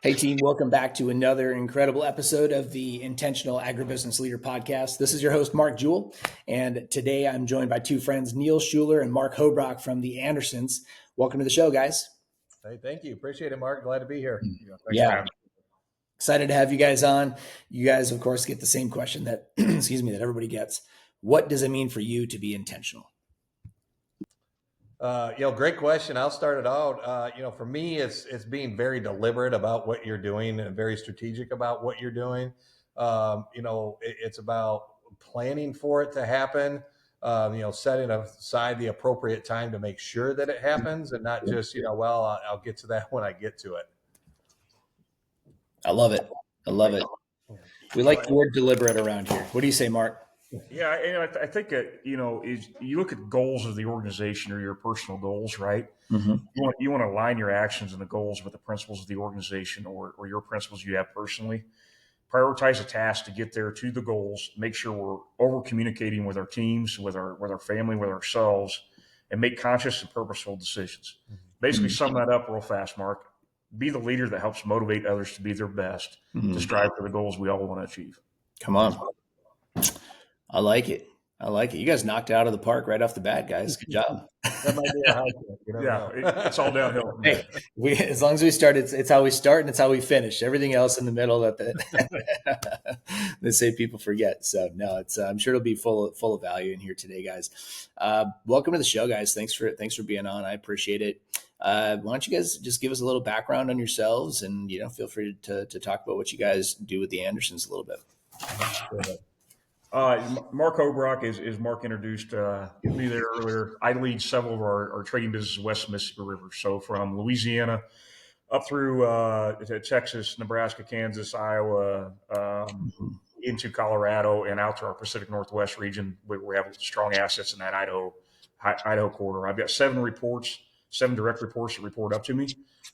Hey team, welcome back to another incredible episode of the Intentional Agribusiness Leader Podcast. This is your host, Mark Jewell, and today I'm joined by two friends, Neil Schuller and Mark Hobrock from the Andersons. Welcome to the show, guys. Hey, thank you. Appreciate it, Mark. Glad to be here. Yeah, excited to have you guys on. You guys, of course, get the same question that, that everybody gets. What does it mean for you to be intentional? Great question. I'll start it out. For me, it's being very deliberate about what you're doing and very strategic about what you're doing. It's about planning for it to happen. Setting aside the appropriate time to make sure that it happens, and not just I'll get to that when I get to it. I love it. We like the word deliberate around here. What do you say, Mark? Yeah, and I think that is you look at goals of the organization or your personal goals, right? Mm-hmm. You want to align your actions and the goals with the principles of the organization or your principles you have personally. Prioritize a task to get there to the goals. Make sure we're over communicating with our teams, with our family, with ourselves, and make conscious and purposeful decisions. Basically, sum that up real fast, Mark. Be the leader that helps motivate others to be their best, to strive for the goals we all want to achieve. Come on. I like it. You guys knocked it out of the park right off the bat, guys. Good job. That might be a high point. It's all downhill. Hey, as long as we start, it's how we start and it's how we finish. Everything else in the middle that they say people forget. So no, it's I'm sure it'll be full of value in here today, guys. Welcome to the show, guys. Thanks for being on. I appreciate it. Why don't you guys just give us a little background on yourselves and feel free to talk about what you guys do with the Andersons a little bit. Mark Hobrock, as Mark introduced me there earlier, I lead several of our trading businesses west of Mississippi River. So from Louisiana up through to Texas, Nebraska, Kansas, Iowa, into Colorado, and out to our Pacific Northwest region, where we have strong assets in that Idaho corridor. I've got 7 direct reports that report up to me,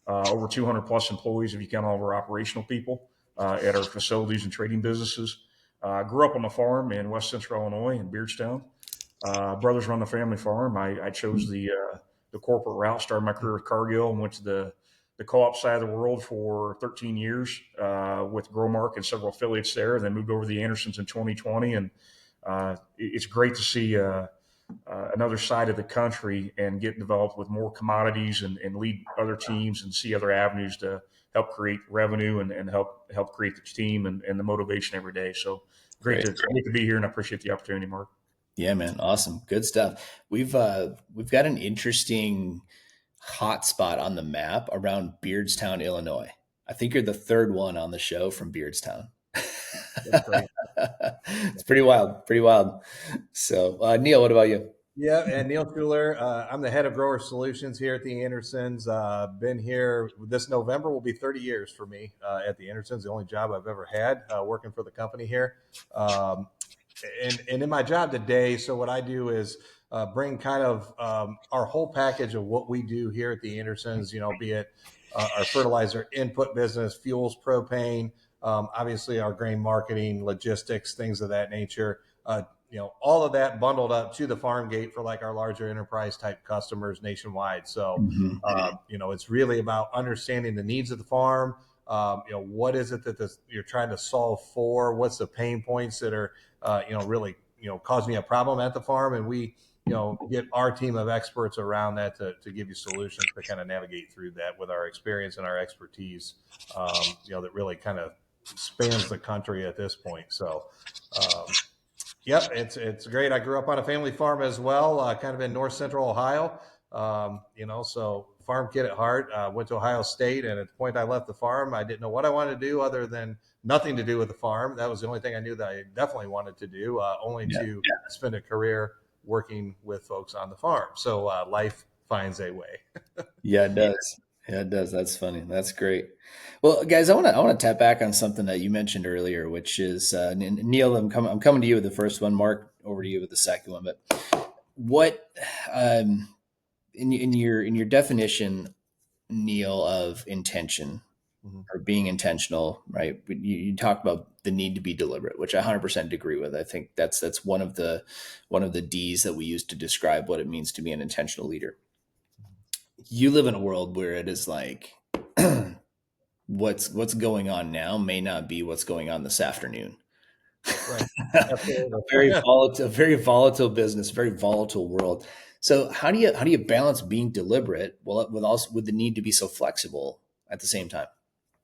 over 200 plus employees if you count all of our operational people at our facilities and trading businesses. Grew up on a farm in West Central Illinois in Beardstown. Brothers run the family farm. I chose the corporate route, started my career with Cargill and went to the co-op side of the world for 13 years with Growmark and several affiliates there, and then moved over to the Andersons in 2020. And it's great to see another side of the country and get developed with more commodities and lead other teams and see other avenues to help create revenue and help create the team and the motivation every day. So great to be here, and I appreciate the opportunity, Mark. Yeah, man. Awesome. Good stuff. We've got an interesting hot spot on the map around Beardstown, Illinois. I think you're the third one on the show from Beardstown. That's great. It's pretty wild. So Neil, what about you? Yeah, and Neil Schuller. I'm the head of Grower Solutions here at the Andersons. Been here this November will be 30 years for me at the Andersons. The only job I've ever had working for the company here. And in my job today, so what I do is bring kind of our whole package of what we do here at the Andersons. Be it our fertilizer input business, fuels, propane, obviously our grain marketing, logistics, things of that nature. All of that bundled up to the farm gate for like our larger enterprise type customers nationwide. So, it's really about understanding the needs of the farm. What is it that you're trying to solve for? What's the pain points that are, really, causing a problem at the farm? And we, get our team of experts around that to give you solutions to kind of navigate through that with our experience and our expertise, that really kind of spans the country at this point. So, yep, it's great. I grew up on a family farm as well, kind of in north central Ohio. So farm kid at heart. Went to Ohio State, and at the point I left the farm, I didn't know what I wanted to do other than nothing to do with the farm. That was the only thing I knew that I definitely wanted to do, only to spend a career working with folks on the farm. So life finds a way. Yeah, it does. Yeah, it does. That's funny. That's great. Well, guys, I want to tap back on something that you mentioned earlier, which is Neil. I'm coming to you with the first one. Mark, over to you with the second one. But what in your definition, Neil, of intention or being intentional, right? You talk about the need to be deliberate, which I 100% agree with. I think that's one of the D's that we use to describe what it means to be an intentional leader. You live in a world where it is like what's going on now may not be what's going on this afternoon. Right. A Absolutely. very volatile business, very volatile world. So how do you balance being deliberate with also with the need to be so flexible at the same time?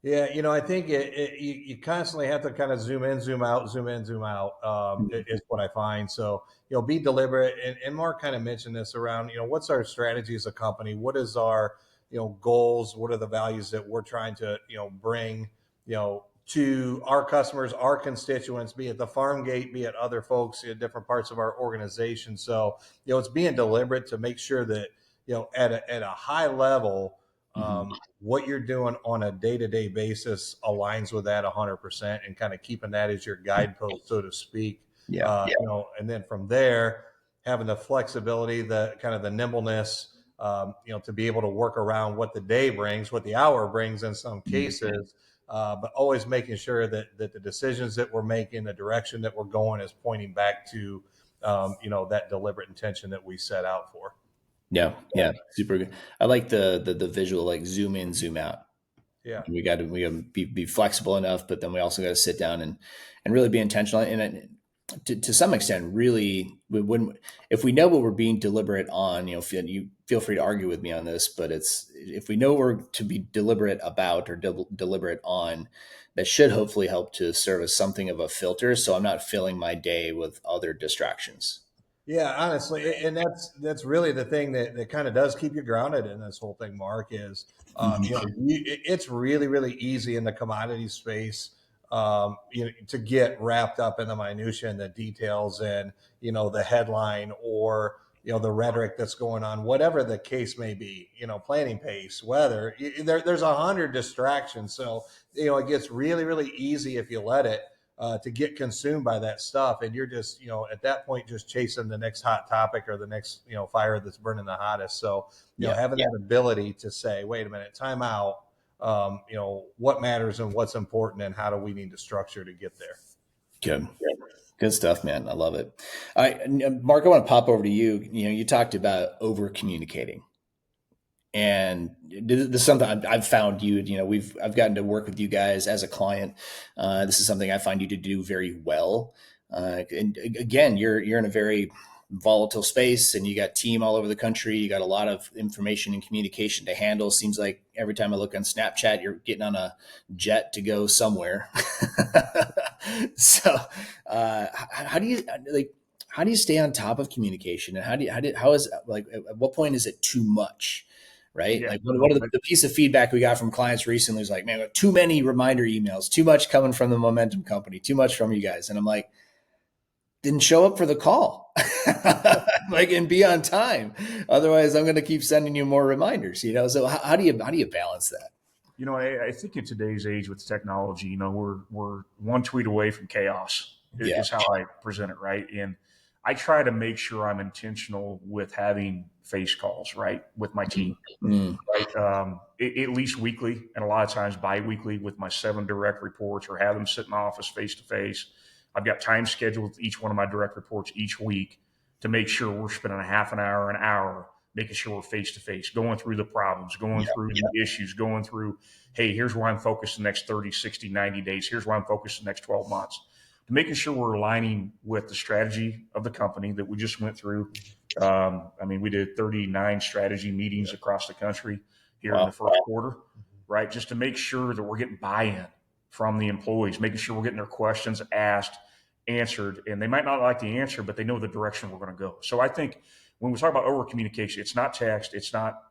Yeah, I think you constantly have to kind of zoom in, zoom out, zoom in, zoom out. Mhm. Is what I find. So be deliberate. And Mark kind of mentioned this around what's our strategy as a company? What is our goals? What are the values that we're trying to bring to our customers, our constituents, be it the farm gate, be it other folks in different parts of our organization. So it's being deliberate to make sure that at a high level. Mhm. What you're doing on a day-to-day basis aligns with that 100%, and kind of keeping that as your guidepost, so to speak. Yeah. And then from there, having the flexibility, the kind of the nimbleness, to be able to work around what the day brings, what the hour brings in some Mhm. cases, but always making sure that the decisions that we're making, the direction that we're going, is pointing back to that deliberate intention that we set out for. Yeah. Yeah. Super good. I like the visual, like zoom in, zoom out. Yeah. We got to be flexible enough, but then we also got to sit down and really be intentional. And to some extent, really, when if we know what we're being deliberate on, you feel free to argue with me on this, but it's if we know we're to be deliberate about or deliberate on, that should hopefully help to serve as something of a filter, so I'm not filling my day with other distractions. Yeah, honestly, and that's really the thing that kind of does keep you grounded in this whole thing, Mark. Is Mhm. it's really really easy in the commodity space, to get wrapped up in the minutia and the details, and the headline, or the rhetoric that's going on, whatever the case may be. Planning pace, weather. There's 100 distractions, so it gets really really easy if you let it to get consumed by that stuff, and you're just at that point just chasing the next hot topic, or the next fire that's burning the hottest. So Yeah. having that ability to say, wait a minute, time out. What matters and what's important, and how do we need to structure to get there? Good. Good stuff, man. I love it. All right, Mark, I want to pop over to you. You talked about over communicating, and this is something I've found you. I've gotten to work with you guys as a client. This is something I find you to do very well. And again, you're in a very volatile space, and you got team all over the country. You got a lot of information and communication to handle. Seems like every time I look on Snapchat, you're getting on a jet to go somewhere. So, how do you like? How do you stay on top of communication, and how is like at what point is it too much? Right? Yeah, Like no, one of the piece of feedback we got from clients recently was like, man, we have too many reminder emails, too much coming from the momentum company, too much from you guys. And I'm like, didn't show up for the call. Like, and be on time. Otherwise I'm going to keep sending you more reminders. So how do you balance that? I think in today's age with technology, we're one tweet away from chaos. Yeah. Is how I present it, right? And I try to make sure I'm intentional with having face calls, right, with my team, Mm, right? At least weekly, and a lot of times bi-weekly, with my 7 direct reports, or have them sit in the office face to face. I've got time scheduled with each one of my direct reports each week to make sure we're spending a half an hour, making sure we're face to face, going through the problems, going yeah. through the issues, going through, hey, here's where I'm focused the next 30, 60, 90 days. Here's where I'm focused the next 12 months. Making sure we're aligning with the strategy of the company that we just went through. We did 39 strategy meetings across the country here in Wow. the first quarter, right? Just to make sure that we're getting buy-in from the employees, making sure we're getting their questions asked, answered, and they might not like the answer, but they know the direction we're going to go. So I think when we talk about over communication, it's not text, it's not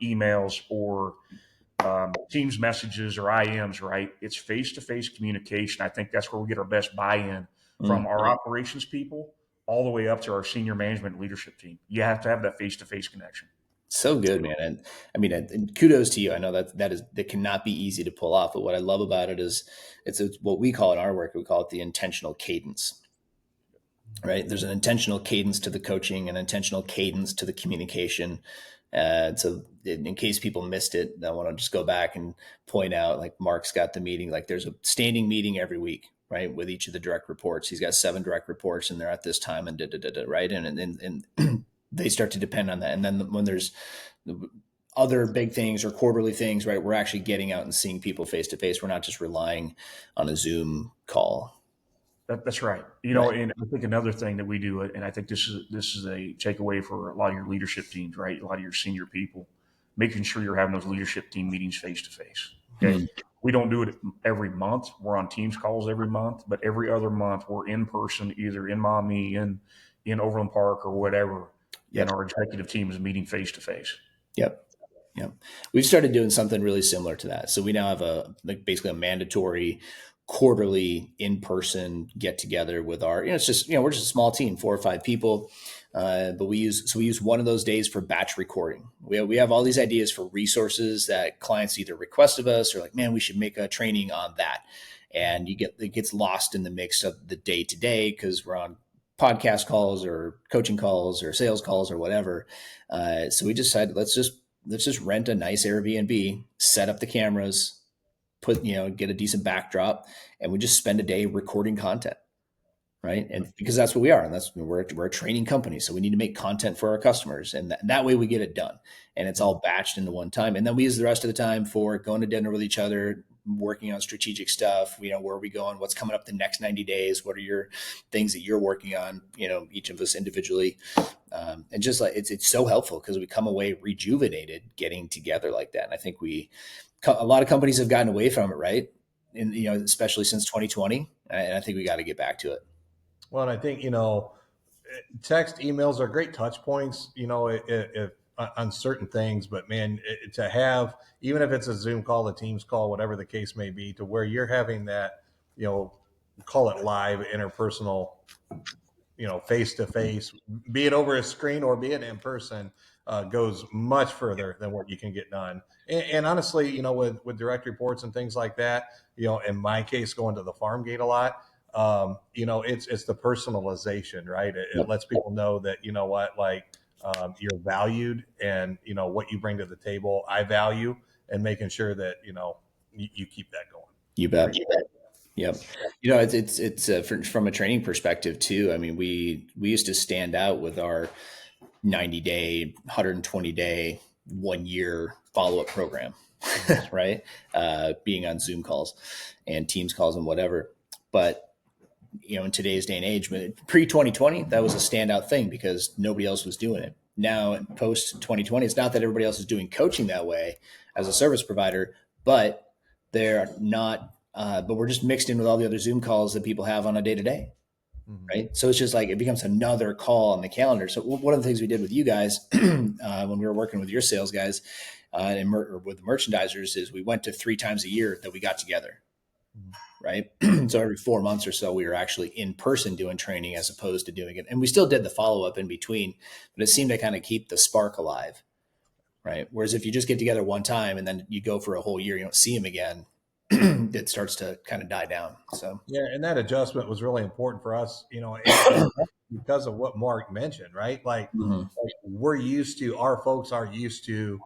emails or Teams messages or IMs, right? It's face to face communication. I think that's where we get our best buy in Mm. from our operations people all the way up to our senior management leadership team. You have to have that face to face connection. So good, man. And I mean, and kudos to you. I know that cannot be easy to pull off, but what I love about it is it's what we call in our work, we call it the intentional cadence, right? There's an intentional cadence to the coaching, an intentional cadence to the communication. So in case people missed it, I want to just go back and point out, like Mark's got the meeting, like there's a standing meeting every week, right? With each of the direct reports. He's got 7 direct reports and they're at this time and right. And they start to depend on that. And then when there's other big things or quarterly things, right? We're actually getting out and seeing people face to face. We're not just relying on a Zoom call. That's right. Right. And I think another thing that we do, and I think this is a takeaway for a lot of your leadership teams, right? A lot of your senior people, making sure you're having those leadership team meetings face to face. Okay, Hmm. we don't do it every month. We're on Teams calls every month, but every other month we're in person, either in Maumee, in Overland Park, or whatever, and Yep. our executive team is meeting face to face. Yep. Yep. We've started doing something really similar to that. So we now have basically a mandatory quarterly in-person get together with our, it's just, we're just a small team, 4 or 5 people. But we use one of those days for batch recording. We have all these ideas for resources that clients either request of us or like, man, we should make a training on that. And it gets lost in the mix of the day to day because we're on podcast calls or coaching calls or sales calls or whatever. So we decided let's just rent a nice Airbnb, set up the cameras, get a decent backdrop, and we just spend a day recording content, right? And because that's what we are, and we're a training company, so we need to make content for our customers, and that way we get it done, and it's all batched into one time, and then we use the rest of the time for going to dinner with each other, working on strategic stuff. Where are we going? What's coming up the next 90 days? What are your things that you're working on? Each of us individually, and just like it's so helpful because we come away rejuvenated getting together like that. And I think a lot of companies have gotten away from it, right? And especially since 2020, and I think we got to get back to it. Well, and I think, text, emails are great touch points, if on certain things, but man, to have, even if it's a Zoom call, a Teams call, whatever the case may be, to where you're having that, you know, call it live interpersonal, face to face, be it over a screen or be it in person, goes much further than what you can get done. And honestly, with direct reports and things like that, in my case, going to the farm gate a lot, it's the personalization, right? It Yep. lets people know that, what, like, you're valued, and what you bring to the table, I value, and making sure that you keep that going. You bet. Yep. It's from a training perspective too. I mean, we used to stand out with our 90-day, 120-day, 1 year follow-up program, right? Being on Zoom calls and Teams calls and whatever. But in today's day and age, pre 2020, that was a standout thing because nobody else was doing it. Now, post 2020, it's not that everybody else is doing coaching that way as a service provider, but they're not. But we're just mixed in with all the other Zoom calls that people have on a day to day, Mhm. right? So it's just like it becomes another call on the calendar. So one of the things we did with you guys when we were working with your sales guys or with the merchandisers is we went to 3 times a year that we got together, Mhm. right? So every 4 months or so, we were actually in person doing training as opposed to doing it. And we still did the follow up in between, but it seemed to kind of keep the spark alive, right? Whereas if you just get together one time and then you go for a whole year, you don't see them again, it starts to kind of die down. So, Yeah, and that adjustment was really important for us, and because of what Mark mentioned, right? mhm. Like our folks are used to,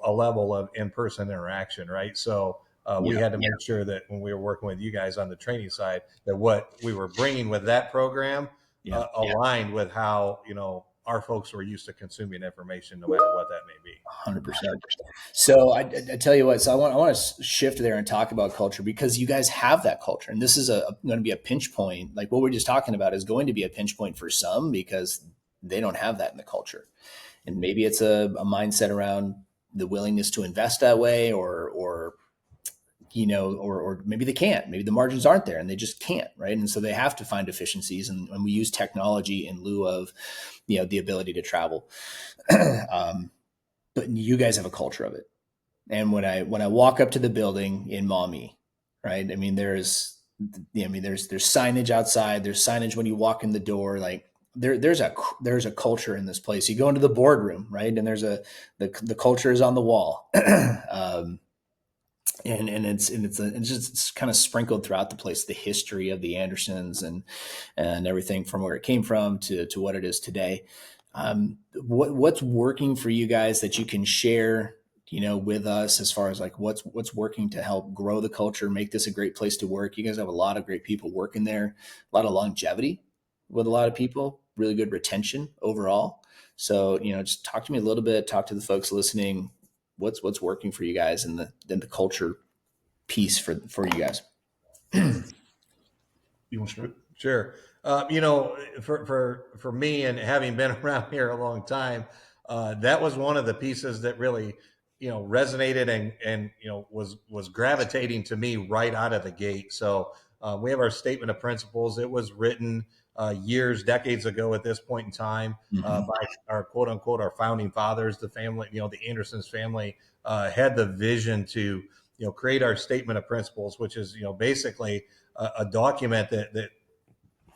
a level of in-person interaction, right? So we Yeah, had to make sure that when we were working with you guys on the training side, that what we were bringing with that program yeah. aligned with how, our folks were used to consuming information, no matter what that may be. 100%. So I tell you what, so I want to shift there and talk about culture because you guys have that culture. And this is going to be a pinch point. Like what we're just talking about is going to be a pinch point for some because they don't have that in the culture. And maybe it's a mindset around the willingness to invest that way or maybe they can't, maybe the margins aren't there and they just can't. Right. And so they have to find efficiencies and we use technology in lieu of, the ability to travel. um, but you guys have a culture of it. And when I walk up to the building in Maumee, right? I mean, there's signage outside. There's signage when you walk in the door. Like there's a culture in this place. You go into the boardroom, right? And the culture is on the wall. It's kind of sprinkled throughout the place. The history of the Andersons and everything from where it came from to what it is today. What's working for you guys that you can share, with us as far as like what's working to help grow the culture, make this a great place to work. You guys have a lot of great people working there, a lot of longevity with a lot of people, really good retention overall. So, just talk to me a little bit, talk to the folks listening. What's working for you guys in the culture piece for you guys? You want to start? Sure. For me, and having been around here a long time, that was one of the pieces that really, resonated and was gravitating to me right out of the gate. So we have our statement of principles. It was written years, decades ago at this point in time Mm-hmm. by our quote unquote our founding fathers, the family, the Andersons family had the vision to create our statement of principles, which is basically a document that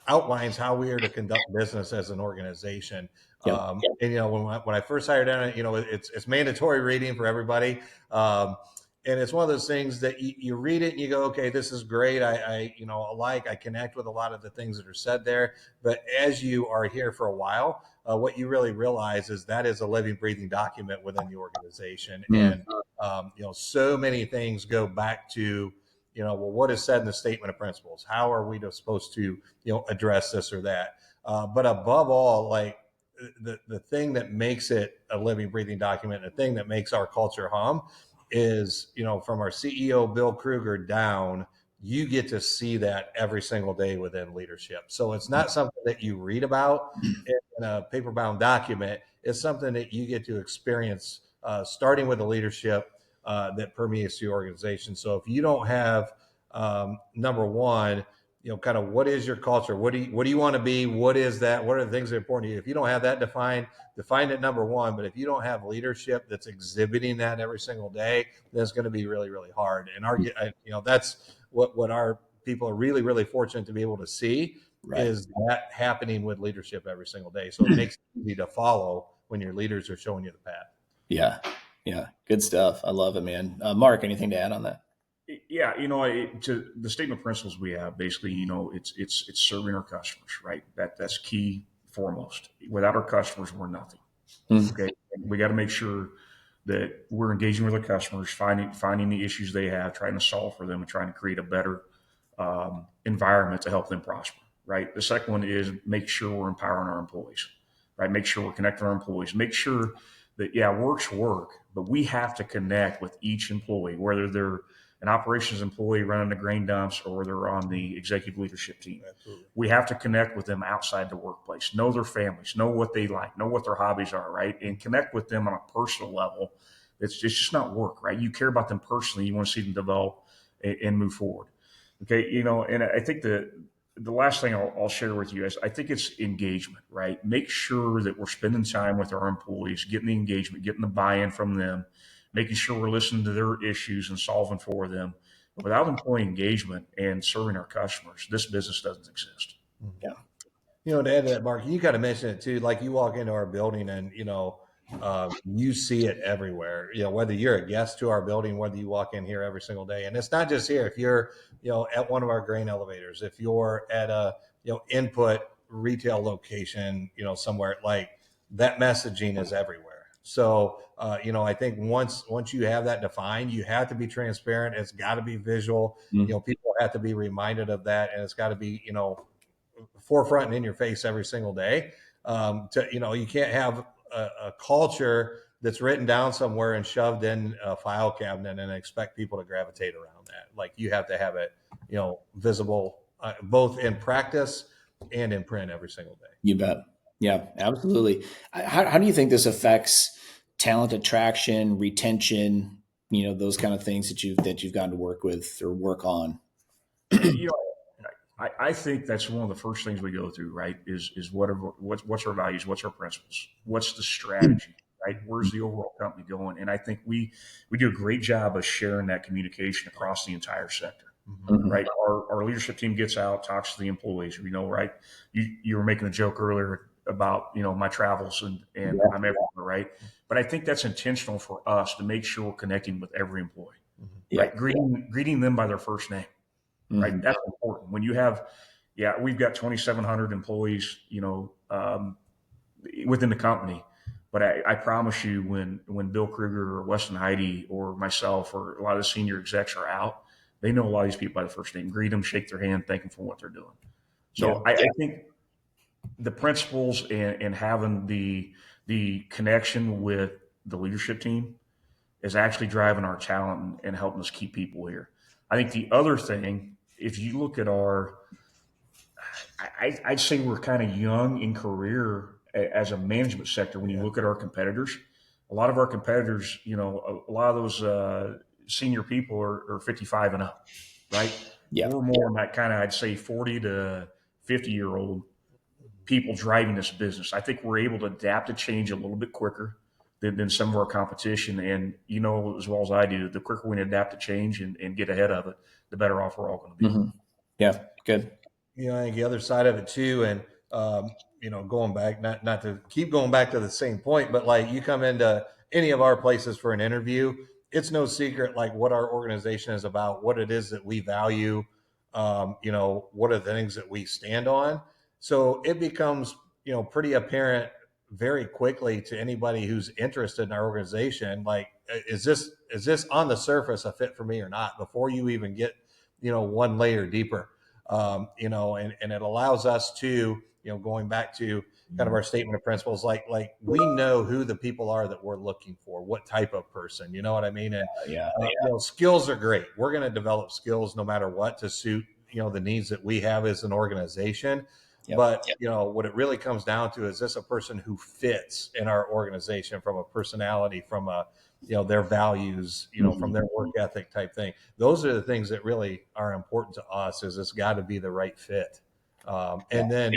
outlines how we are to conduct business as an organization. Yep. And when I first hired on it, it's mandatory reading for everybody. And it's one of those things that you read it and you go, okay, this is great. I connect with a lot of the things that are said there. But as you are here for a while, what you really realize is that is a living, breathing document within the organization. Mm. And so many things go back to well, what is said in the statement of principles? How are we supposed to address this or that? But above all, like the thing that makes it a living, breathing document, the thing that makes our culture hum is, from our CEO Bill Kruger down, you get to see that every single day within leadership. So it's not something that you read about in a paper bound document. It's something that you get to experience, starting with the leadership that permeates the organization. So if you don't have number one, kind of what is your culture? What do you want to be? What is that? What are the things that are important to you? If you don't have that defined, define it number one. But if you don't have leadership that's exhibiting that every single day, then it's going to be really, really hard. And that's what our people are really, really fortunate to be able to see Right. is that happening with leadership every single day. So it makes it easy to follow when your leaders are showing you the path. Yeah. Yeah. Good stuff. I love it, man. Mark, anything to add on that? Yeah, to the statement of principles we have, basically, it's serving our customers, right? That's key foremost. Without our customers, we're nothing. Mm. Okay, we got to make sure that we're engaging with our customers, finding the issues they have, trying to solve for them, and trying to create a better environment to help them prosper. Right. The second one is make sure we're empowering our employees. Right. Make sure we're connecting our employees. Make sure that work's work, but we have to connect with each employee, whether they're an operations employee running the grain dumps or they're on the executive leadership team. Absolutely. We have to connect with them outside the workplace, know their families, know what they like, know what their hobbies are, right? And connect with them on a personal level. It's just not work, right? You care about them personally. You want to see them develop and move forward. Okay. And I think the last thing I'll share with you is I think it's engagement, right? Make sure that we're spending time with our employees, getting the engagement, getting the buy-in from them, making sure we're listening to their issues and solving for them. Without employee engagement and serving our customers, this business doesn't exist. Yeah. To add to that, Mark, you kind of mentioned it too. Like you walk into our building and you see it everywhere. Whether you're a guest to our building, whether you walk in here every single day, and it's not just here. If you're at one of our grain elevators, if you're at a input retail location, somewhere, like that messaging is everywhere. So I think once you have that defined, you have to be transparent. It's got to be visual. Mm. People have to be reminded of that, and it's got to be forefront and in your face every single day. You can't have a culture that's written down somewhere and shoved in a file cabinet and expect people to gravitate around that. Like you have to have it, visible both in practice and in print every single day. You bet. Yeah, absolutely. How do you think this affects talent attraction, retention, those kind of things that you've gotten to work with or work on? You know, I think that's one of the first things we go through, right? Is what's our values, what's our principles, what's the strategy, right? Where's the overall company going? And I think we do a great job of sharing that communication across the entire sector. Mhm. Right. Our leadership team gets out, talks to the employees, right? You were making a joke earlier about, my travels and Yeah. I'm everywhere, right? But I think that's intentional for us to make sure we're connecting with every employee, Yeah. right? Greeting them by their first name, right? Mhm. That's important. When you have, we've got 2,700 employees, within the company. But I promise you, when Bill Kruger or Weston Heidi or myself or a lot of the senior execs are out, they know a lot of these people by the first name, greet them, shake their hand, thank them for what they're doing. Yeah. So I think the principles and having the the connection with the leadership team is actually driving our talent and helping us keep people here. I think the other thing, if you look at I'd say we're kind of young in career as a management sector. When you look at our competitors, a lot of our competitors, a lot of those senior people are 55 and up, right? Yeah. We're more in that kind of, I'd say, 40 to 50-year-old people driving this business. I think we're able to adapt to change a little bit quicker than some of our competition. And as well as I do, the quicker we can adapt to change and get ahead of it, the better off we're all going to be. Mm-hmm. Yeah. Good. I think the other side of it too, and going back, not to keep going back to the same point, but like you come into any of our places for an interview, it's no secret like what our organization is about, what it is that we value, what are the things that we stand on. So it becomes pretty apparent very quickly to anybody who's interested in our organization, like is this on the surface a fit for me or not before you even get one layer deeper. And it allows us to, going back to kind of our statement of principles, like we know who the people are that we're looking for, what type of person, you know what I mean? And Yeah. skills are great. We're going to develop skills no matter what to suit, the needs that we have as an organization. Yep. But what it really comes down to is this a person who fits in our organization from a personality, from a their values, from their work ethic type thing. Those are the things that really are important to us. Is it's got to be the right fit, and then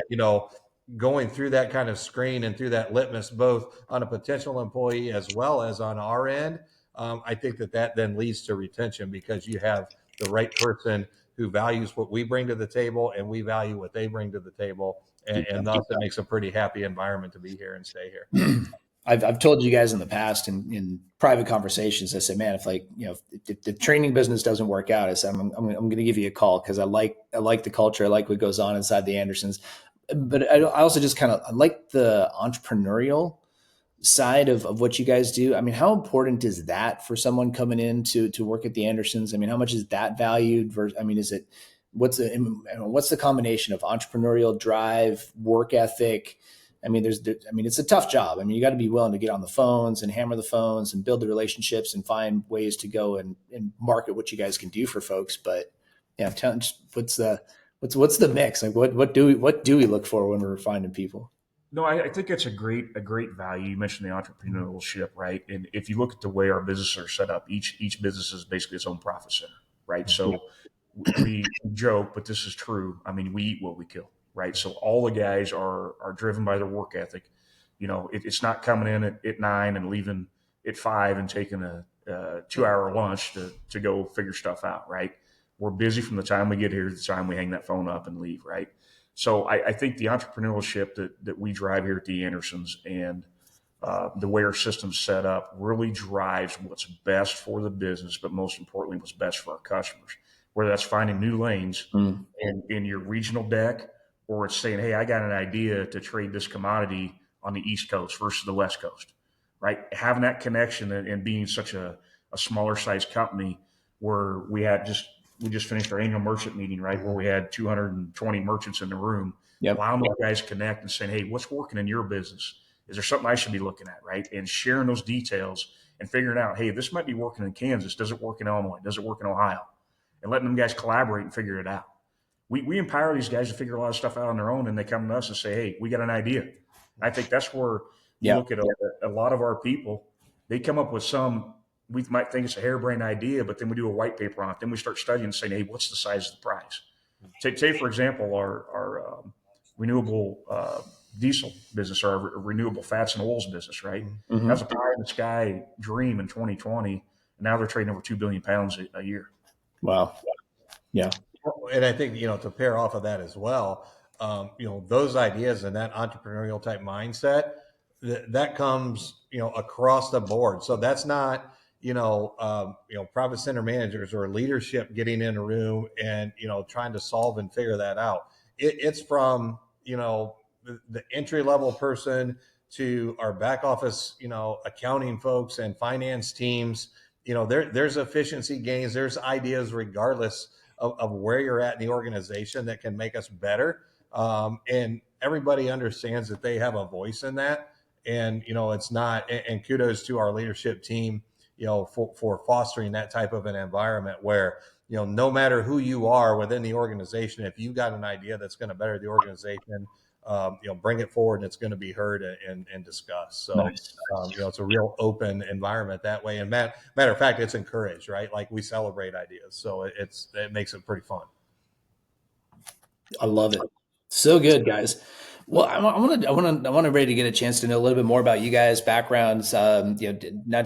going through that kind of screen and through that litmus, both on a potential employee as well as on our end. I think that then leads to retention because you have the right person who values what we bring to the table and we value what they bring to the table. And thus it makes a pretty happy environment to be here and stay here. I've told you guys in the past in private conversations, I said, man, if the training business doesn't work out, I said, I'm going to give you a call because I like the culture. I like what goes on inside the Andersons. But I also just I like the entrepreneurial side of what you guys do. I mean, how important is that for someone coming in to work at the Andersons? I mean, how much is that valued versus, I mean, what's the combination of entrepreneurial drive, work ethic? I mean, it's a tough job. I mean, you got to be willing to get on the phones and hammer the phones and build the relationships and find ways to go and market what you guys can do for folks. But yeah, what's the mix? Like what do we look for when we're finding people? No, I think it's a great value. You mentioned the entrepreneurship, right? And if you look at the way our businesses are set up, each business is basically its own profit center, right? So we joke, but this is true. I mean, we eat what we kill, right? So all the guys are driven by their work ethic. It's not coming in at 9 and leaving at 5 and taking a 2-hour lunch to go figure stuff out, right? We're busy from the time we get here to the time we hang that phone up and leave, right? So I think the entrepreneurship that we drive here at the Andersons and the way our system's set up really drives what's best for the business, but most importantly, what's best for our customers. Whether that's finding new lanes in your regional deck, or it's saying, hey, I got an idea to trade this commodity on the East Coast versus the West Coast, right? Having that connection and being such a smaller size company where we just finished our annual merchant meeting, right? Where we had 220 merchants in the room, Yep. allowing those guys to connect and saying, hey, what's working in your business? Is there something I should be looking at, right? And sharing those details and figuring out, hey, this might be working in Kansas. Does it work in Illinois? Does it work in Ohio? And letting them guys collaborate and figure it out. We empower these guys to figure a lot of stuff out on their own, and they come to us and say, hey, we got an idea. I think that's where you look at a lot of our people. They come up with we might think it's a harebrained idea, but then we do a white paper on it. Then we start studying and saying, hey, what's the size of the prize? Take for example, our renewable diesel business, our renewable fats and oils business, right? Mm-hmm. That was a pie in the sky dream in 2020. And now they're trading over 2 billion pounds a year. Wow. Yeah. And I think, to pair off of that as well, those ideas and that entrepreneurial type mindset, that comes, across the board. So that's not, profit center managers or leadership getting in a room and, trying to solve and figure that out. It's from, the entry level person to our back office, accounting folks and finance teams. There's efficiency gains, there's ideas regardless of where you're at in the organization that can make us better. And everybody understands that they have a voice in that. And, it's not, and kudos to our leadership team, for fostering that type of an environment where, no matter who you are within the organization, if you've got an idea that's going to better the organization, bring it forward and it's going to be heard and discussed. So, Nice. it's a real open environment that way. And matter of fact, it's encouraged, right? Like we celebrate ideas. So it makes it pretty fun. I love it. So good, guys. Well, I want everybody to get a chance to know a little bit more about you guys' backgrounds. Not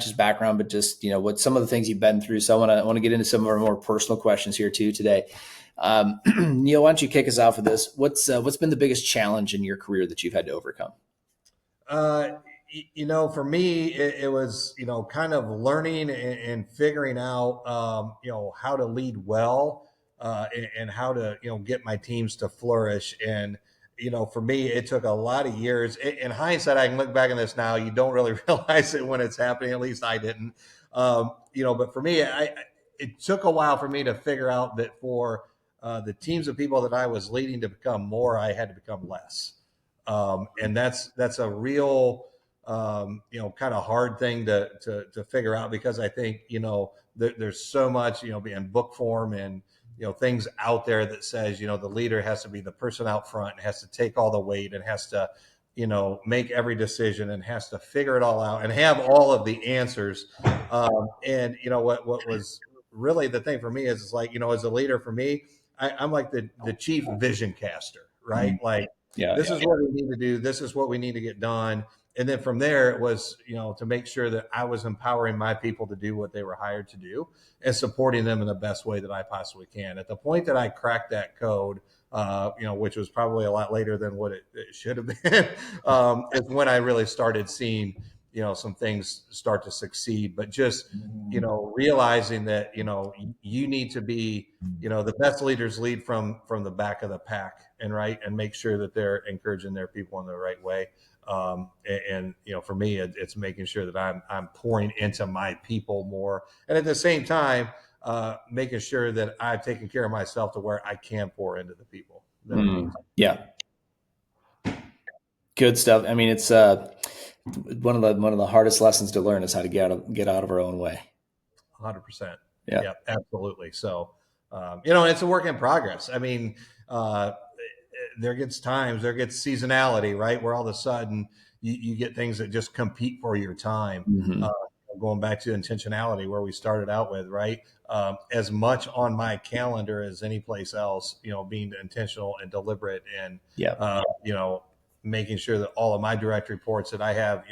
just background, but just what some of the things you've been through. So I want to get into some of our more personal questions here too today. Neil, why don't you kick us off with this? What's been the biggest challenge in your career that you've had to overcome? Uh, for me, it was, kind of learning and figuring out, how to lead well, and how to, get my teams to flourish. And, for me, it took a lot of years. In hindsight, I can look back on this now. You don't really realize it when it's happening. At least I didn't. But for me, it took a while for me to figure out that for the teams of people that I was leading to become more, I had to become less. And that's a real, kind of hard thing to figure out, because I think, there's so much, in book form and, things out there that says, the leader has to be the person out front and has to take all the weight and has to, make every decision and has to figure it all out and have all of the answers. And what was really the thing for me is like, as a leader for me, I'm like the chief vision caster, right? Like, Yeah. this is what we need to do. This is what we need to get done. And then from there, it was, to make sure that I was empowering my people to do what they were hired to do and supporting them in the best way that I possibly can. At the point that I cracked that code, which was probably a lot later than what it should have been, is when I really started seeing, some things start to succeed. But just, realizing that, you need to be, the best leaders lead from the back of the pack, and right, and make sure that they're encouraging their people in the right way. And for me, it's making sure that I'm pouring into my people more, and at the same time, making sure that I've taken care of myself to where I can pour into the people that I'm leading. Yeah. Good stuff. I mean, it's one of the hardest lessons to learn is how to get out of our own way. 100%. Yeah. Yep, absolutely. So, it's a work in progress. I mean, there gets seasonality, right? Where all of a sudden you get things that just compete for your time. Mm-hmm. Going back to intentionality, where we started out with, right? As much on my calendar as any place else, being intentional and deliberate and, Yeah. making sure that all of my direct reports that I have,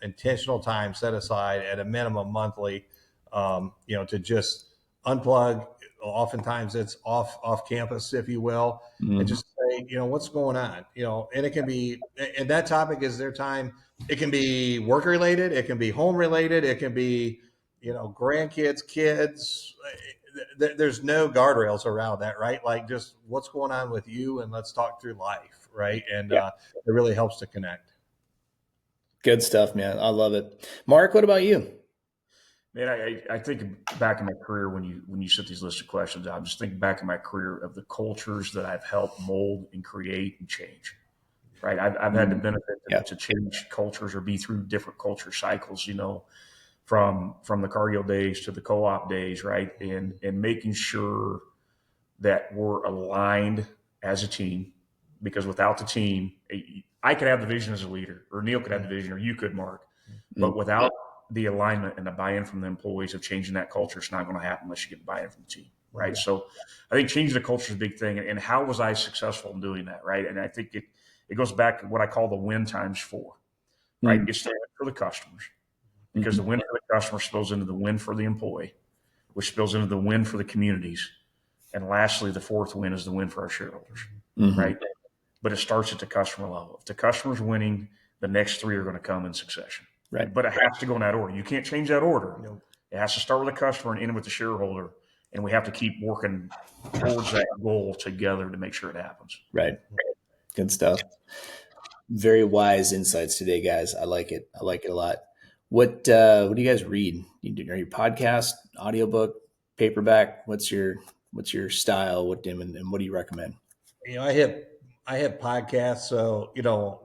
intentional time set aside at a minimum monthly, to just unplug. Oftentimes it's off campus, if you will, and just say, what's going on, and it can be, and that topic is their time. It can be work related. It can be home related. It can be, grandkids, kids. There's no guardrails around that, right? Like, just what's going on with you, and let's talk through life, right? And Yeah. it really helps to connect. Good stuff, man. I love it. Mark, what about you? Man, I think back in my career when you set these list of questions, I'm just thinking back in my career of the cultures that I've helped mold and create and change. Right, I've had the benefit to change cultures or be through different culture cycles. From the Cargill days to the co-op days, right, and making sure that we're aligned as a team, because without the team, I could have the vision as a leader, or Neil could have the vision, or you could, Mark, but without the alignment and the buy-in from the employees of changing that culture, it's not going to happen unless you get buy-in from the team, right? So I think changing the culture is a big thing. And how was I successful in doing that, right? And I think it goes back to what I call the win times 4, right? It's the win for the customers, because the win for the customer spills into the win for the employee, which spills into the win for the communities. And lastly, the fourth win is the win for our shareholders, right? But it starts at the customer level. If the customer's winning, the next 3 are going to come in succession. Right. But it has to go in that order. You can't change that order. It has to start with the customer and end with the shareholder. And we have to keep working towards that goal together to make sure it happens. Right. Good stuff. Very wise insights today, guys. I like it. I like it a lot. What do you guys read? Are you podcast, audiobook, paperback? What's your style? And what do you recommend? I have podcasts. So,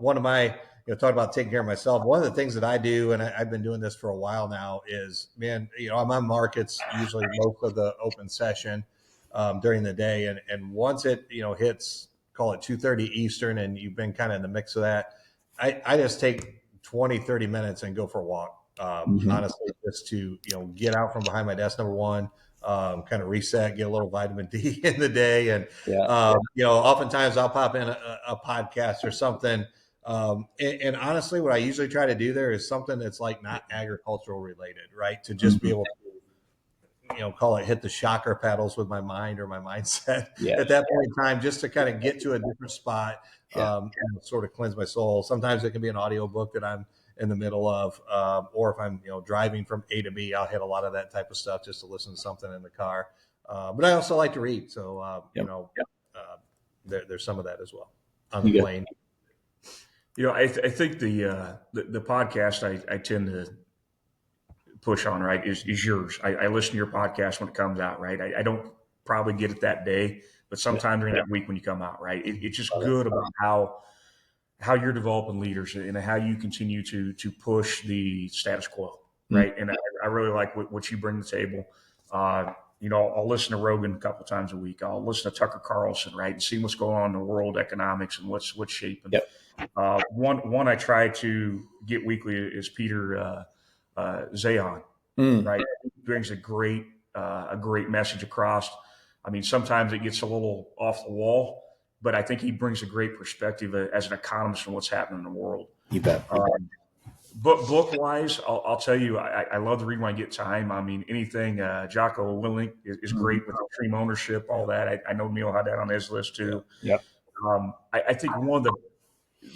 one of my, talk about taking care of myself. One of the things that I do, and I've been doing this for a while now, is, man, I'm on markets usually most of the open session during the day, and once it hits, call it 2:30 Eastern, and you've been kind of in the mix of that, I just take 20-30 minutes and go for a walk. Mm-hmm. Honestly, just to get out from behind my desk. Number one, kind of reset, get a little vitamin D in the day, and Yeah. oftentimes I'll pop in a podcast or something. And honestly, what I usually try to do there is something that's like not agricultural related, right? To just be Mm-hmm. able to call it hit the shocker pedals with my mind or my mindset Yeah. at that point in time, just to kind of get to a different spot, Yeah. sort of cleanse my soul. Sometimes it can be an audio book that I'm in the middle of, or if I'm driving from A to B, I'll hit a lot of that type of stuff just to listen to something in the car. But I also like to read, so Yep. there's some of that as well on the You got. plane. I think the podcast I tend to push on, right, is yours. I listen to your podcast when it comes out, right? I don't probably get it that day, but Yeah. sometime during that week when you come out, right, it's just Love it. good about how you're developing leaders and how you continue to push the status quo, Mm. right? And I really like what you bring to the table. I'll listen to Rogan a couple times a week. I'll listen to Tucker Carlson, right, and see what's going on in the world economics and what's shaping. Yep. One I try to get weekly is Peter Zayon, Mm. right? He brings a great message across. I mean, sometimes it gets a little off the wall, but I think he brings a great perspective as an economist on what's happening in the world. You bet. Book wise, I'll tell you, I love to read when I get time. I mean, anything Jocko Willink is Mm-hmm. great with extreme ownership, all that. I know Neil had that on his list too. Yep. I think one of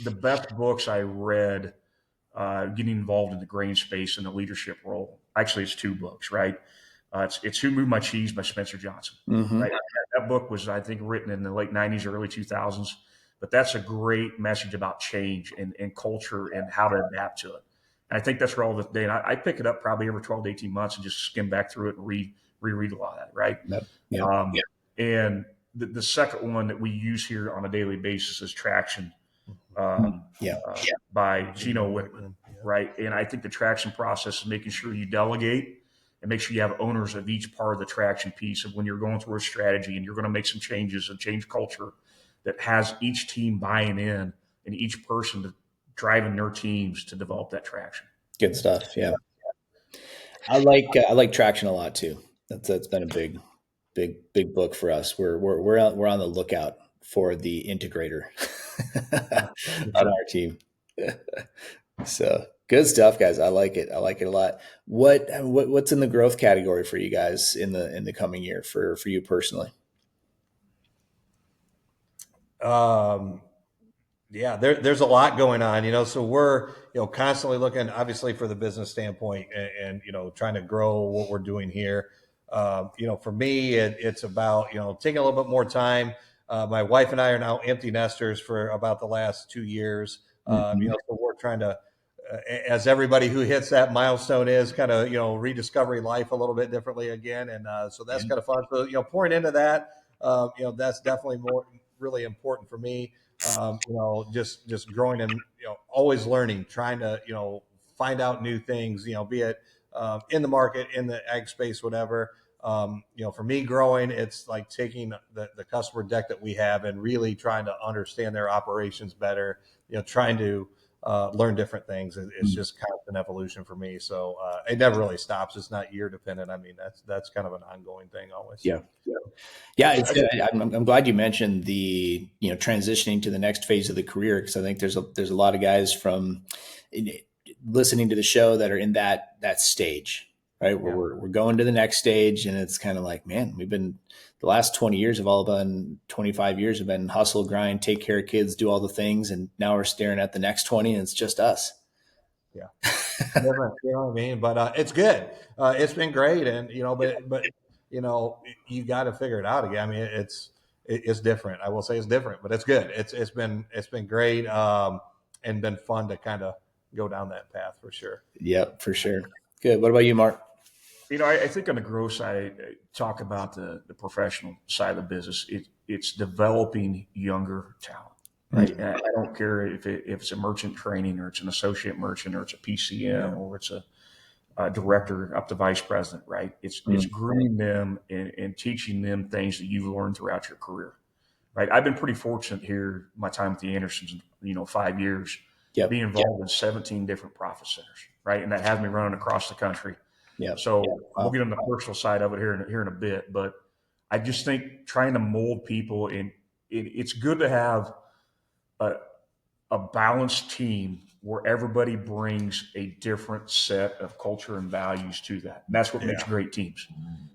the best books I read getting involved in the grain space and the leadership role. Actually, it's two books, right? It's Who Moved My Cheese by Spencer Johnson, Mm-hmm. right? That book was, I think, written in the late 90s, early 2000s. But that's a great message about change and culture and how to adapt to it. And I think that's relevant today. And I pick it up probably every 12 to 18 months and just skim back through it and reread a lot of that, right? Yep. Yep. And the second one that we use here on a daily basis is Traction Yeah. by Gino Wickman, right? And I think the traction process is making sure you delegate and make sure you have owners of each part of the traction piece of when you're going through a strategy and you're going to make some changes and change culture that has each team buying in and each person driving their teams to develop that traction. Good stuff. Yeah. I like Traction a lot too. That's been a big book for us. We're on the lookout for the integrator on our team. So good stuff, guys. I like it. I like it a lot. What's in the growth category for you guys in the coming year for you personally? Yeah, there's a lot going on, so we're, constantly looking, obviously, for the business standpoint, and trying to grow what we're doing here. For me, it's about, taking a little bit more time. My wife and I are now empty nesters for about the last 2 years. Mm-hmm. So we're trying to, as everybody who hits that milestone is, kind of, rediscovering life a little bit differently again. And so that's Yeah. kind of fun. So, pouring into that, that's definitely really important for me. Just growing and, always learning, trying to, find out new things, be it in the market, in the ag space, whatever. For me, growing, it's like taking the customer deck that we have and really trying to understand their operations better, trying to learn different things. It's just constant evolution for me. So it never really stops. It's not year dependent. I mean, that's kind of an ongoing thing always. Yeah. Yeah, I'm glad you mentioned the transitioning to the next phase of the career, because I think there's a lot of guys from listening to the show that are in that stage, right? Where we're going to the next stage, and it's kind of like, man, we've been the last 20 years have all been 25 years have been hustle, grind, take care of kids, do all the things, and now we're staring at the next 20, and it's just us. Yeah, different, you know what I mean? But it's good. It's been great, and but you got to figure it out again. I mean, it's different. I will say it's different, but it's good. It's been great, and been fun to kind of go down that path for sure. Yep, for sure. Good. What about you, Mark? I think on the growth side, talk about the professional side of the business. It's developing younger talent. right? I don't care if it's a merchant training or it's an associate merchant or it's a PCM or it's a director up to vice president, right? It's grooming them and teaching them things that you've learned throughout your career, right? I've been pretty fortunate here, my time at the Andersons, 5 years, Yep. being involved in 17 different profit centers, right? And that has me running across the country. Yep. So we'll Wow. get on the personal side of it here in a bit, but I just think trying to mold people and it's good to have a, a balanced team where everybody brings a different set of culture and values to that. And that's what makes Yeah. great teams.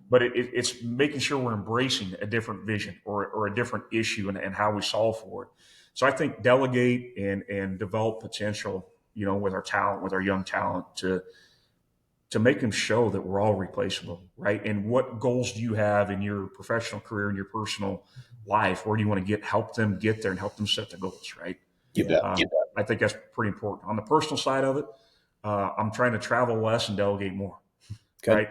But it's making sure we're embracing a different vision or a different issue and how we solve for it. So I think delegate and develop potential, with our talent, with our young talent to make them show that we're all replaceable, right? And what goals do you have in your professional career and your personal life? Where do you want to help them get there and help them set the goals, right? You bet. Um, I think that's pretty important. On the personal side of it, I'm trying to travel less and delegate more, Good. right?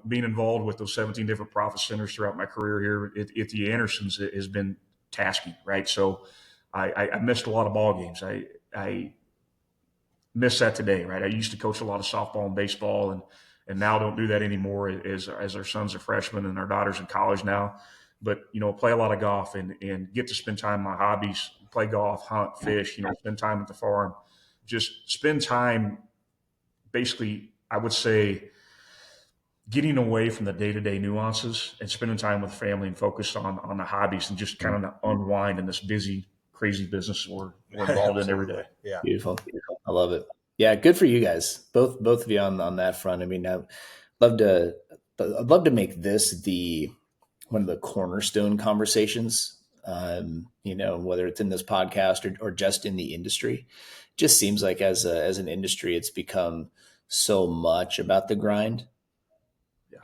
Being involved with those 17 different profit centers throughout my career here at the Andersons has been tasking, right? So I missed a lot of ball games. I miss that today, right? I used to coach a lot of softball and baseball, and now don't do that anymore as our sons are freshmen and our daughters in college now. But play a lot of golf and get to spend time on my hobbies, play golf, hunt, fish. Spend time at the farm, just spend time. Basically, I would say getting away from the day to day nuances and spending time with family and focus on the hobbies and just kind of unwind in this busy, crazy business we're involved in every day. Yeah. Beautiful. I love it. Yeah, good for you guys. Both of you on that front. I mean, love to I'd love to make this the one of the cornerstone conversations. Whether it's in this podcast or just in the industry. Just seems like as an industry, it's become so much about the grind.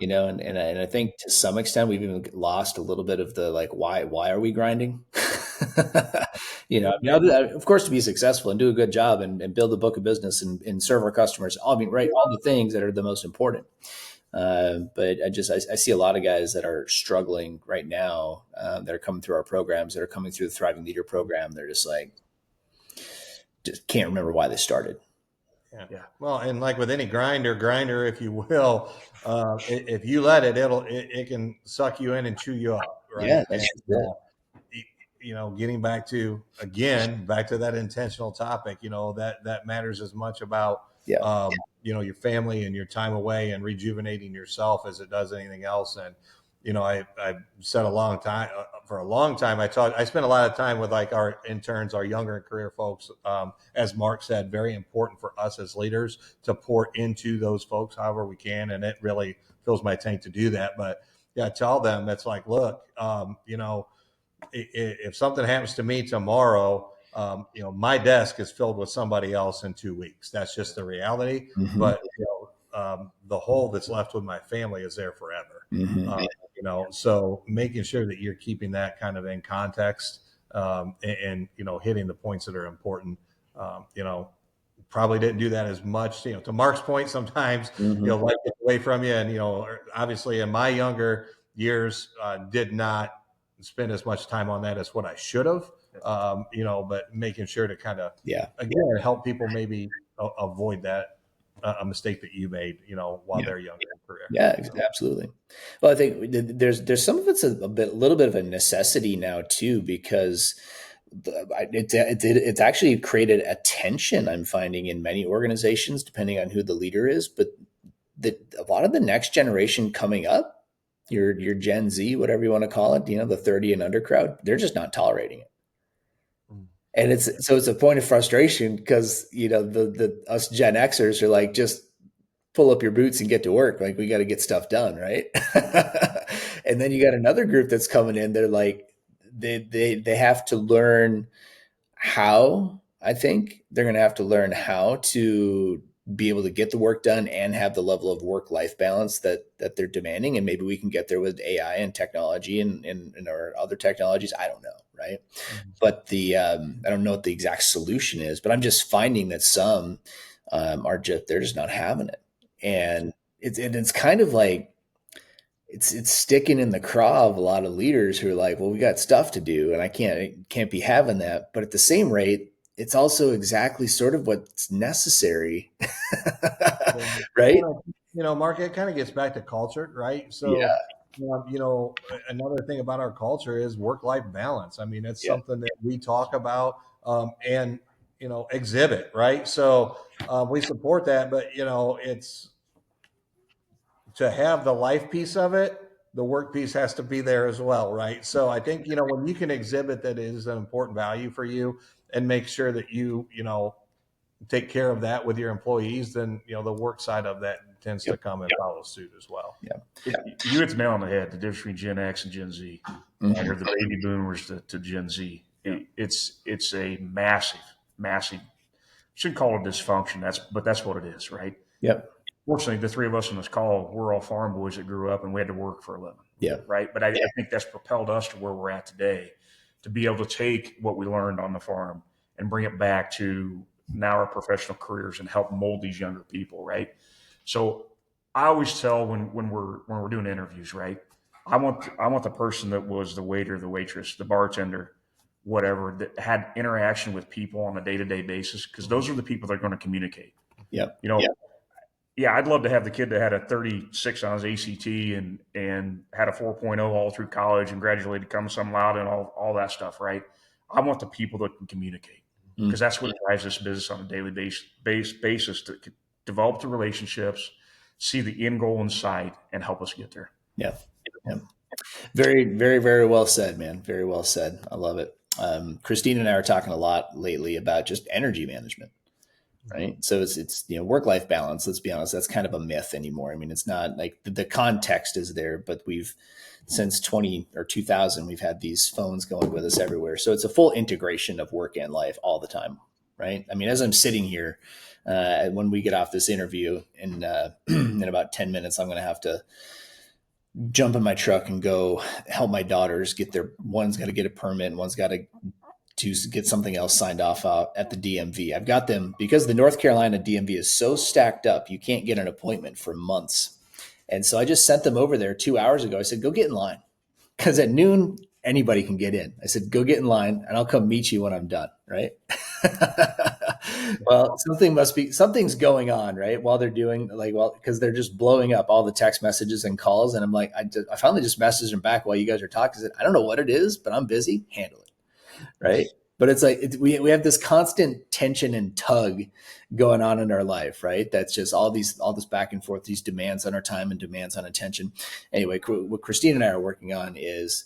And I think to some extent we've even lost a little bit of the like why are we grinding? Of course, to be successful and do a good job and build a book of business and serve our customers. I mean, right, all the things that are the most important. But I see a lot of guys that are struggling right now that are coming through our programs, that are coming through the Thriving Leader program. They're just can't remember why they started. Yeah. Well, and like with any grinder, if you will, if you let it, it can suck you in and chew you up, Yeah, right? that's And it. getting back to that intentional topic, that matters as much about Yeah. your family and your time away and rejuvenating yourself as it does anything else. And I've said for a long time, I spent a lot of time with like our interns, our younger career folks. As Mark said, very important for us as leaders to pour into those folks however we can. And it really fills my tank to do that. But yeah, tell them it's like, look, if something happens to me tomorrow, my desk is filled with somebody else in 2 weeks. That's just the reality. Mm-hmm. But the hole that's left with my family is there forever. Mm-hmm. So making sure that you're keeping that kind of in context, and hitting the points that are important. Probably didn't do that as much. To Mark's point, sometimes Mm-hmm. life gets away from you, and obviously in my younger years, did not spend as much time on that as what I should have. But making sure to kind of again help people maybe avoid that a mistake that you made, while they're younger in career. Yeah, absolutely. Well, I think there's some of it's a little bit of a necessity now too, because it's actually created a tension I'm finding in many organizations, depending on who the leader is. But a lot of the next generation coming up, your Gen Z, whatever you want to call it, the 30 and under crowd, they're just not tolerating it. And it's a point of frustration because the us Gen Xers are like, just pull up your boots and get to work. Like, we got to get stuff done, right? And then you got another group that's coming in. They're like, they have to learn how. I think they're going to have to learn how to be able to get the work done and have the level of work-life balance that they're demanding. And maybe we can get there with AI and technology and our other technologies. I don't know, right? Mm-hmm. But I don't know what the exact solution is, but I'm just finding that some they're just not having it. And it's kind of like, it's sticking in the craw of a lot of leaders who are like, well, we got stuff to do, and I can't be having that. But at the same rate, it's also exactly sort of what's necessary, right? Mark, it kind of gets back to culture, right? Yeah, So, another thing about our culture is work-life balance. I mean, it's yeah, something that we talk about and exhibit, right? So we support that, but it's to have the life piece of it, the work piece has to be there as well, right? So I think when you can exhibit that it is an important value for you and make sure that you take care of that with your employees, then the work side of that tends to yep, come and follow suit as well. yeah. You hit the nail on the head. The difference between Gen X and Gen Z, right, or Mhm. the baby boomers to Gen Z. It's a massive, massive. Shouldn't call it dysfunction. That's what it is, right? Yep, Fortunately, the three of us on this call, we're all farm boys that grew up and we had to work for a living, yeah, right? But I think that's propelled us to where we're at today, to be able to take what we learned on the farm and bring it back to now our professional careers and help mold these younger people, right? So I always tell when we're doing interviews, right? I want the person that was the waiter, the waitress, the bartender, whatever, that had interaction with people on a day-to-day basis, because those are the people that are going to communicate. yep, You know, yeah, I'd love to have the kid that had a 36 on his ACT and had a 4.0 all through college and graduated, come some loud and all that stuff, right? I want the people that can communicate, because mm, that's what drives this business on a daily basis to develop the relationships, see the end goal in sight, and help us get there. yeah, yeah. Very, very, very well said, man. Very well said. I love it. Christine and I are talking a lot lately about just energy management, right? So it's work life balance. Let's be honest, that's kind of a myth anymore. I mean, it's not like the context is there, but we've since 20 or 2000 we've had these phones going with us everywhere. So it's a full integration of work and life all the time, right? I mean, as I'm sitting here, when we get off this interview in about 10 minutes, I'm going to have to jump in my truck and go help my daughters get one's got to get a permit, one's got to get something else signed off at the DMV. I've got them because the North Carolina DMV is so stacked up, you can't get an appointment for months. And so I just sent them over there 2 hours ago. I said, go get in line because at noon, anybody can get in. I said, go get in line and I'll come meet you when I'm done. Right. Well, something's going on, right? While they're doing because they're just blowing up all the text messages and calls. And I'm like, I finally just messaged them back while you guys are talking. I said, I don't know what it is, but I'm busy. Handle it. Right. But it's like we have this constant tension and tug going on in our life, right? That's just all this back and forth, these demands on our time and demands on attention. Anyway, what Christine and I are working on is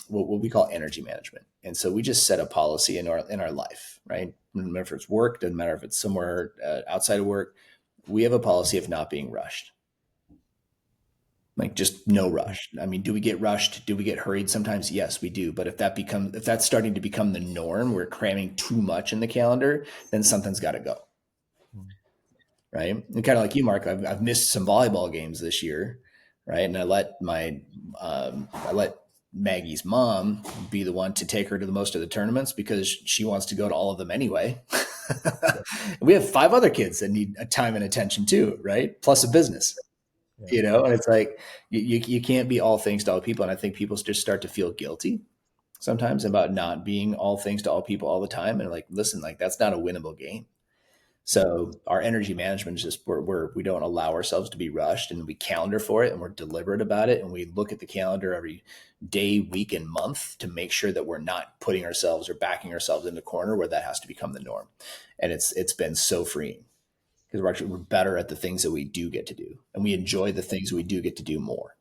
what we call energy management, and so we just set a policy in our life, right? No matter if it's work, doesn't matter if it's somewhere outside of work, we have a policy of not being rushed. Like just no rush. I mean, do we get rushed? Do we get hurried sometimes? Yes, we do. But if that's starting to become the norm, we're cramming too much in the calendar, then something's got to go, right? And kind of like you, Mark, I've missed some volleyball games this year, right? And I let Maggie's mom be the one to take her to the most of the tournaments because she wants to go to all of them anyway. We have 5 other kids that need a time and attention too, right? Plus a business. Yeah. And it's like you can't be all things to all people, and I think people just start to feel guilty sometimes about not being all things to all people all the time, and like, listen, like that's not a winnable game. So our energy management is just we don't allow ourselves to be rushed, and we calendar for it, and we're deliberate about it, and we look at the calendar every day, week, and month to make sure that we're not putting ourselves or backing ourselves in the corner where that has to become the norm. And it's been so freeing because we're better at the things that we do get to do, and we enjoy the things we do get to do more.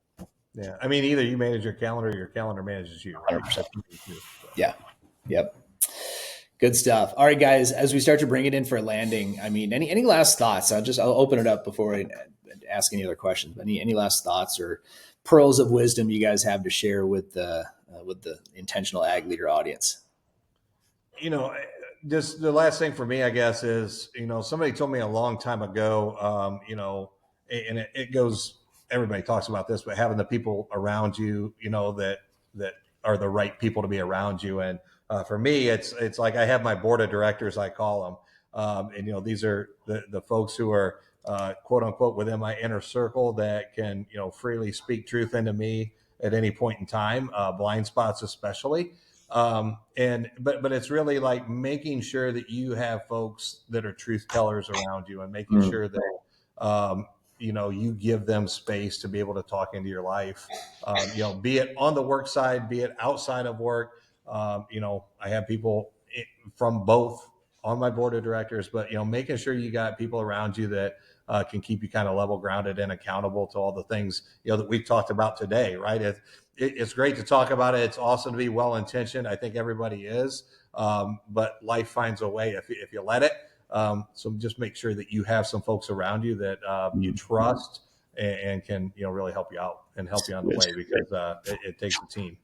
Yeah. I mean, either you manage your calendar or your calendar manages you, right? 100%. That's what you do. So. Yeah. Yep. Good stuff. All right, guys. As we start to bring it in for a landing, I mean, any last thoughts? I'll open it up before I ask any other questions. But any last thoughts or pearls of wisdom you guys have to share with the intentional ag leader audience? you know, just the last thing for me, I guess, is somebody told me a long time ago, and it goes. Everybody talks about this, but having the people around you, that are the right people to be around you, and for me, it's like I have my board of directors, I call them, and these are the folks who are quote unquote, within my inner circle that can, freely speak truth into me at any point in time, blind spots especially. But it's really like making sure that you have folks that are truth tellers around you, and making Mm. sure that, you give them space to be able to talk into your life, be it on the work side, be it outside of work. I have people from both on my board of directors, but making sure you got people around you that can keep you kind of level grounded and accountable to all the things that we've talked about today. Right? It's great to talk about it. It's awesome to be well intentioned. I think everybody is, but life finds a way if you let it. So just make sure that you have some folks around you that you trust and can really help you out and help you on the way, because it takes a team.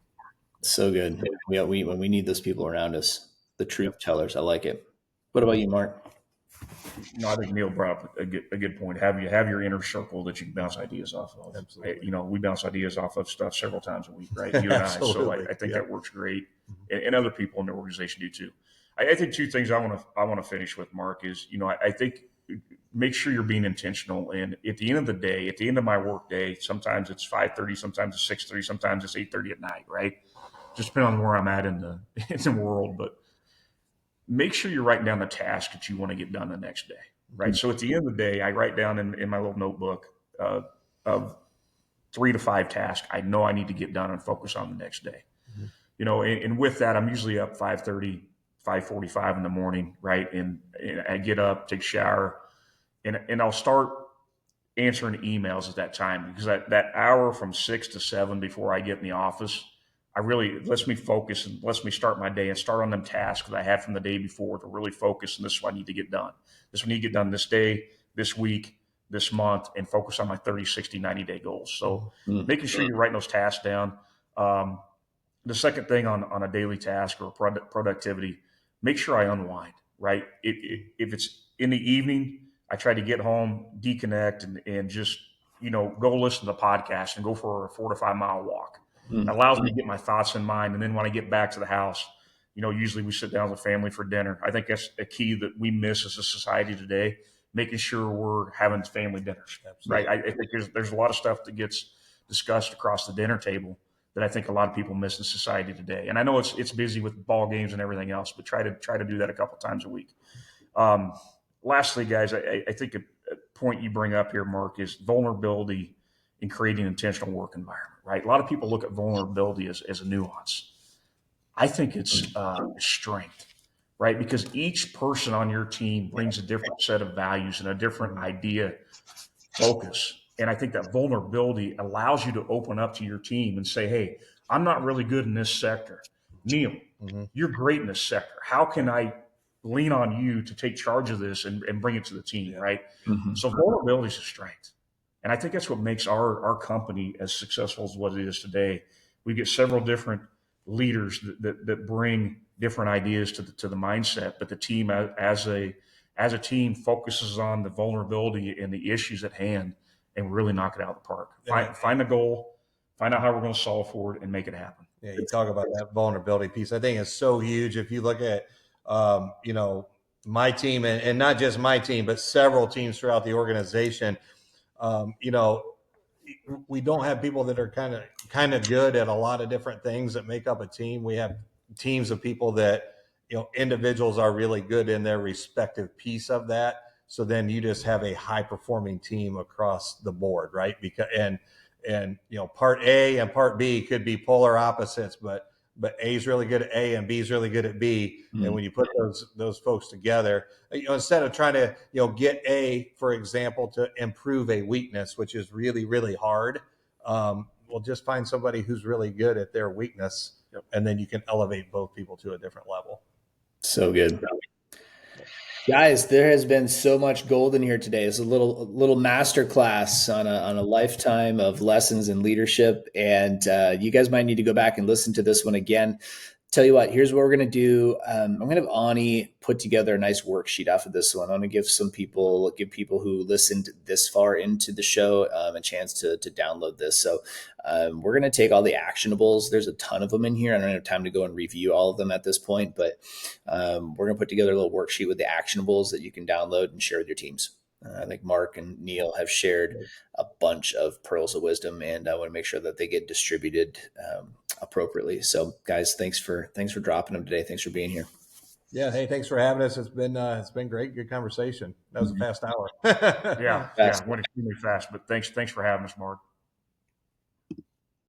So good. We need those people around us, the truth tellers. I like it. What about you, Mark? No, I think Neil brought up a good point. Have your inner circle that you can bounce ideas off of. Absolutely. We bounce ideas off of stuff several times a week, right? You and I. So I think that works great, and other people in the organization do too. I think two things I want to finish with, Mark, is I think make sure you're being intentional. And at the end of the day, at the end of my work day, sometimes it's 5:30, sometimes it's 6:30, sometimes it's 8:30 at night, right? Just depending on where I'm at in the in the world, but make sure you're writing down the task that you want to get done the next day, right? Mm-hmm. So at the end of the day, I write down in my little notebook of 3 to 5 tasks I know I need to get done and focus on the next day. Mm-hmm. And with that, I'm usually up 5:30, 5:45 in the morning, right? And I get up, take a shower, and I'll start answering emails at that time, because that hour from 6 to 7 before I get in the office, I really lets me focus and lets me start my day and start on them tasks that I had from the day before to really focus. And this is what I need to get done. This one I need to get done this day, this week, this month, and focus on my 30, 60, 90-day goals. So Mm-hmm. making sure you're writing those tasks down. The second thing on a daily task or productivity, make sure I unwind, right? If it's in the evening, I try to get home, deconnect, and just, go listen to the podcast and go for a 4 to 5 mile walk. It Mm-hmm. allows me to get my thoughts in mind. And then when I get back to the house, usually we sit down as a family for dinner. I think that's a key that we miss as a society today, making sure we're having family dinners, right? I think there's a lot of stuff that gets discussed across the dinner table that I think a lot of people miss in society today. And I know it's busy with ball games and everything else, but try to do that a couple times a week. Um, Lastly, guys, I think a point you bring up here, Mark, is vulnerability in creating an intentional work environment, right? A lot of people look at vulnerability as a nuance. I think it's strength, right? Because each person on your team brings a different set of values and a different idea, focus. And I think that vulnerability allows you to open up to your team and say, hey, I'm not really good in this sector. Neil, Mm-hmm. you're great in this sector. How can I lean on you to take charge of this and bring it to the team, right? Mm-hmm. So vulnerability is a strength. And I think that's what makes our company as successful as what it is today. We get several different leaders that bring different ideas to the mindset, but the team as a team focuses on the vulnerability and the issues at hand and really knock it out of the park. Find a goal, find out how we're going to solve for it, and make it happen. Yeah, you talk about that vulnerability piece. I think it's so huge. If you look at, my team, and not just my team, but several teams throughout the organization, um, you know, we don't have people that are kind of good at a lot of different things that make up a team. We have teams of people that, individuals are really good in their respective piece of that. So then you just have a high performing team across the board, right? Because and part A and part B could be polar opposites, but A is really good at A and B is really good at B. Mm-hmm. And when you put those folks together, instead of trying to get A, for example, to improve a weakness, which is really really hard, we'll just find somebody who's really good at their weakness, and then you can elevate both people to a different level. So good. Guys, there has been so much gold in here today. It's a little master class on a lifetime of lessons in leadership, and you guys might need to go back and listen to this one again. Tell you what, here's what we're going to do. I'm going to have Ani put together a nice worksheet off of this one. I'm going to give people who listened this far into the show a chance to download this. So we're going to take all the actionables. There's a ton of them in here. I don't have time to go and review all of them at this point, but we're going to put together a little worksheet with the actionables that you can download and share with your teams. I think Mark and Neil have shared a bunch of pearls of wisdom, and I want to make sure that they get distributed appropriately. So, guys, thanks for dropping them today. Thanks for being here. Yeah. Hey, thanks for having us. It's been great. Good conversation. That was a Mhm. fast hour. Yeah, Fast. went extremely fast, but thanks for having us, Mark.